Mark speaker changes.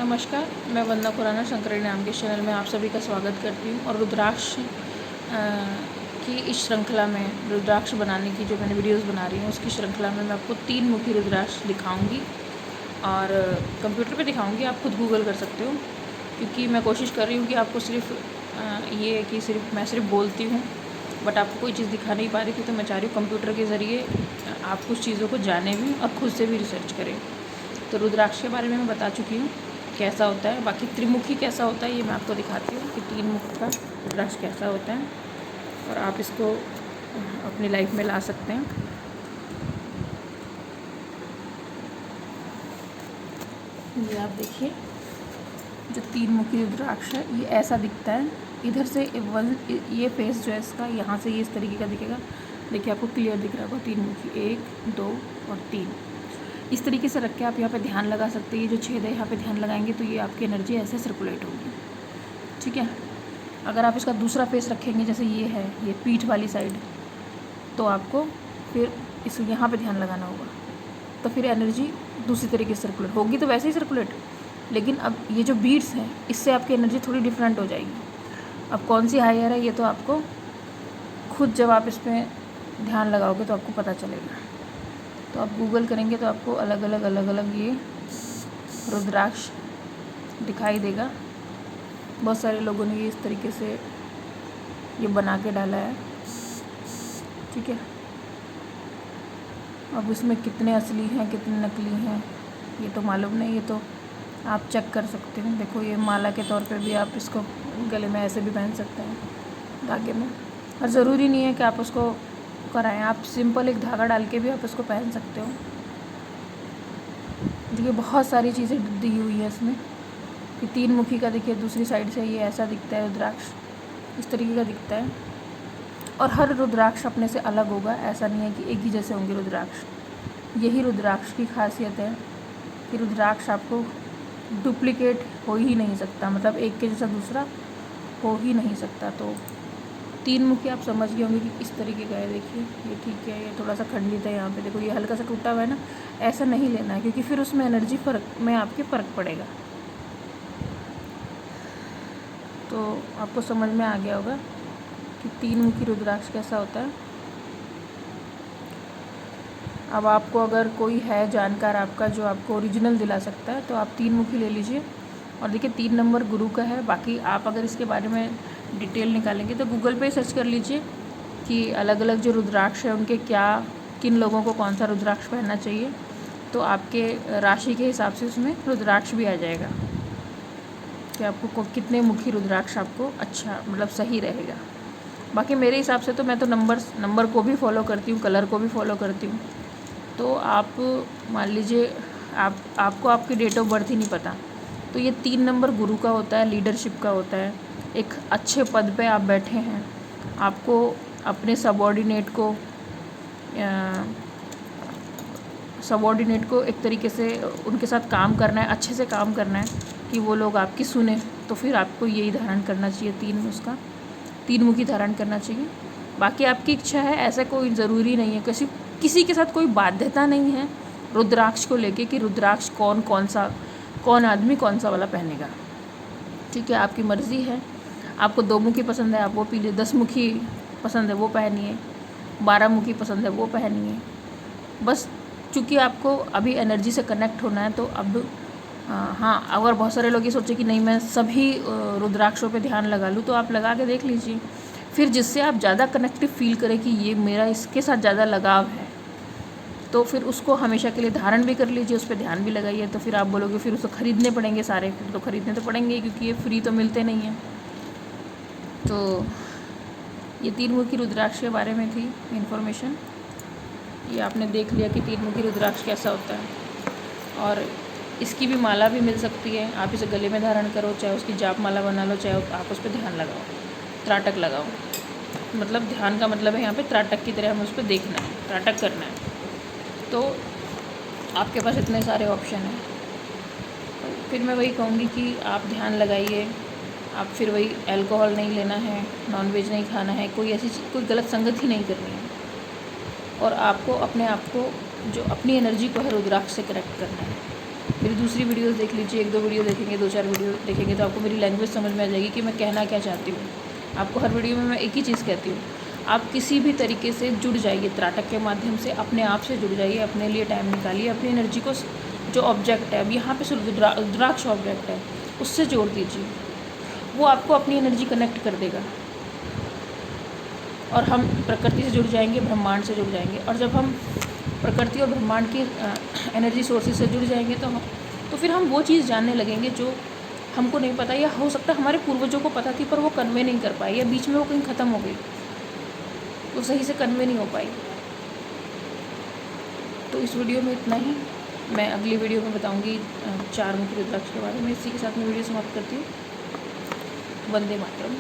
Speaker 1: नमस्कार, मैं वंदना खुराना शंकरी नाम के चैनल में आप सभी का स्वागत करती हूँ। और रुद्राक्ष की इस श्रृंखला में रुद्राक्ष बनाने की जो मैंने वीडियोस बना रही हूँ उसकी श्रृंखला में मैं आपको 3 मुखी रुद्राक्ष दिखाऊंगी और कंप्यूटर पे दिखाऊंगी। आप खुद गूगल कर सकते हो, क्योंकि मैं कोशिश कर रही हूँ कि आपको सिर्फ ये है कि मैं सिर्फ बोलती हूँ बट आपको कोई चीज़ दिखा नहीं पा रही थी। तो मैं चाह रही हूँ कंप्यूटर के ज़रिए आप कुछ चीज़ों को जाने भी और खुद से भी रिसर्च करें। तो रुद्राक्ष के बारे में मैं बता चुकी हूँ कैसा होता है। बाकी त्रिमुखी कैसा होता है ये मैं आपको दिखाती हूँ कि 3 मुख का रुद्राक्ष कैसा होता है और आप इसको अपनी लाइफ में ला सकते हैं। ये आप देखिए, जो 3 मुखी रुद्राक्ष है ये ऐसा दिखता है। इधर से ये फेस जो है इसका यहाँ से ये इस तरीके का दिखेगा। देखिए आपको क्लियर दिख रहा होगा 3 मुखी, 1 2 और 3। इस तरीके से रख के आप यहाँ पे ध्यान लगा सकते हैं। ये जो छेद है यहाँ पे ध्यान लगाएंगे तो ये आपकी एनर्जी ऐसे सर्कुलेट होगी, ठीक है। अगर आप इसका दूसरा फेस रखेंगे, जैसे ये है, ये पीठ वाली साइड, तो आपको फिर इस यहाँ पे ध्यान लगाना होगा। तो फिर एनर्जी दूसरी तरीके से सर्कुलेट होगी, तो वैसे ही सर्कुलेट, लेकिन अब ये जो बीड्स हैं इससे आपकी एनर्जी थोड़ी डिफरेंट हो जाएगी। अब कौन सी हायर है ये तो आपको खुद जब आप इस पर ध्यान लगाओगे तो आपको पता चलेगा। तो आप गूगल करेंगे तो आपको अलग अलग ये रुद्राक्ष दिखाई देगा। बहुत सारे लोगों ने ये इस तरीके से ये बना के डाला है, ठीक है। अब इसमें कितने असली हैं कितने नकली हैं ये तो मालूम नहीं, ये तो आप चेक कर सकते हैं। देखो ये माला के तौर पे भी आप इसको गले में ऐसे भी पहन सकते हैं धागे में, और ज़रूरी नहीं है कि आप उसको कराएं। आप सिंपल एक धागा डाल के भी आप इसको पहन सकते हो। देखिए बहुत सारी चीज़ें दी हुई है इसमें कि 3 मुखी का देखिए दूसरी साइड से ये ऐसा दिखता है रुद्राक्ष, इस तरीके का दिखता है। और हर रुद्राक्ष अपने से अलग होगा, ऐसा नहीं है कि एक ही जैसे होंगे रुद्राक्ष। यही रुद्राक्ष की खासियत है कि रुद्राक्ष आपको डुप्लीकेट हो ही नहीं सकता, मतलब एक के जैसा दूसरा हो ही नहीं सकता। तो 3 मुखी आप समझ गए होंगे कि इस तरीके का है। देखिए ये ठीक है, ये थोड़ा सा खंडित है यहाँ पे, देखो ये हल्का सा टूटा हुआ है ना, ऐसा नहीं लेना है क्योंकि फिर उसमें एनर्जी में आपके फ़र्क पड़ेगा। तो आपको समझ में आ गया होगा कि 3 मुखी रुद्राक्ष कैसा होता है। अब आपको अगर कोई है जानकार आपका जो आपको ओरिजिनल दिला सकता है तो आप 3 मुखी ले लीजिए। और देखिए 3 नंबर गुरु का है। बाकी आप अगर इसके बारे में डिटेल निकालेंगे तो गूगल पे सर्च कर लीजिए कि अलग अलग जो रुद्राक्ष है उनके क्या, किन लोगों को कौन सा रुद्राक्ष पहनना चाहिए, तो आपके राशि के हिसाब से उसमें रुद्राक्ष भी आ जाएगा कि आपको कितने मुखी रुद्राक्ष आपको अच्छा मतलब सही रहेगा। बाकी मेरे हिसाब से तो मैं तो नंबर को भी फॉलो करती हूँ, कलर को भी फॉलो करती हूँ। तो आप मान लीजिए आपको आपकी डेट ऑफ बर्थ ही नहीं पता, तो ये 3 नंबर गुरु का होता है, लीडरशिप का होता है। एक अच्छे पद पे आप बैठे हैं, आपको अपने सबॉर्डिनेट को एक तरीके से उनके साथ काम करना है, अच्छे से काम करना है कि वो लोग आपकी सुने। तो फिर आपको यही धारण करना चाहिए, 3 मुखी धारण करना चाहिए। बाकी आपकी इच्छा है, ऐसा कोई ज़रूरी नहीं है, किसी के साथ कोई बाध्यता नहीं है रुद्राक्ष को लेके कि रुद्राक्ष कौन आदमी कौन सा वाला पहनेगा, ठीक है। आपकी मर्ज़ी है, आपको 2 मुखी पसंद है आप वो पीजिए, 10 मुखी पसंद है वो पहनिए, 12 मुखी पसंद है वो पहनिए। बस चूँकि आपको अभी एनर्जी से कनेक्ट होना है तो अब हाँ, अगर बहुत सारे लोग ये सोचे कि नहीं मैं सभी रुद्राक्षों पे ध्यान लगा लूँ, तो आप लगा के देख लीजिए। फिर जिससे आप ज़्यादा कनेक्टिव फील करें कि ये मेरा इसके साथ ज़्यादा लगाव है, तो फिर उसको हमेशा के लिए धारण भी कर लीजिए, उस पर ध्यान भी लगाइए। तो फिर आप बोलोगे फिर उसको ख़रीदने पड़ेंगे सारे, फिर तो ख़रीदने तो पड़ेंगे क्योंकि ये फ्री तो मिलते नहीं हैं। तो ये 3 मुखी रुद्राक्ष के बारे में थी इन्फॉर्मेशन। ये आपने देख लिया कि 3 मुखी रुद्राक्ष कैसा होता है। और इसकी भी माला भी मिल सकती है, आप इसे गले में धारण करो, चाहे उसकी जाप माला बना लो, चाहे आप उस पर ध्यान लगाओ, त्राटक लगाओ। मतलब ध्यान का मतलब है यहाँ पे त्राटक की तरह हमें उस पर देखना है, त्राटक करना है। तो आपके पास इतने सारे ऑप्शन हैं। तो फिर मैं वही कहूँगी कि आप ध्यान लगाइए। आप फिर वही अल्कोहल नहीं लेना है, नॉनवेज नहीं खाना है, कोई गलत संगत ही नहीं करनी है। और आपको अपने आप को जो अपनी एनर्जी को है रुद्राक्ष से कनेक्ट करना है। मेरी दूसरी वीडियोस देख लीजिए, 1-2 वीडियो देखेंगे, 2-4 वीडियो देखेंगे तो आपको मेरी लैंग्वेज समझ में आ जाएगी कि मैं कहना क्या चाहती हूँ। आपको हर वीडियो में मैं एक ही चीज़ कहती हूँ, आप किसी भी तरीके से जुड़ जाइए, त्राटक के माध्यम से अपने आप से जुड़ जाइए, अपने लिए टाइम निकालिए, अपनी एनर्जी को जो ऑब्जेक्ट है, अब यहाँ पे रुद्राक्ष ऑब्जेक्ट है, उससे जोड़ दीजिए। वो आपको अपनी एनर्जी कनेक्ट कर देगा और हम प्रकृति से जुड़ जाएंगे, ब्रह्मांड से जुड़ जाएंगे। और जब हम प्रकृति और ब्रह्मांड की एनर्जी सोर्सेज से जुड़ जाएंगे तो फिर हम वो चीज़ जानने लगेंगे जो हमको नहीं पता, या हो सकता है हमारे पूर्वजों को पता थी पर वो कन्वे नहीं कर पाई, या बीच में वो कहीं ख़त्म हो गई, वो सही से कन्वे नहीं हो पाई। तो इस वीडियो में इतना ही। मैं अगली वीडियो में बताऊंगी 4 मुखी रुद्राक्ष के बारे में। इसी के साथ मैं वीडियो समाप्त करती हूँ। वंदे मातरम।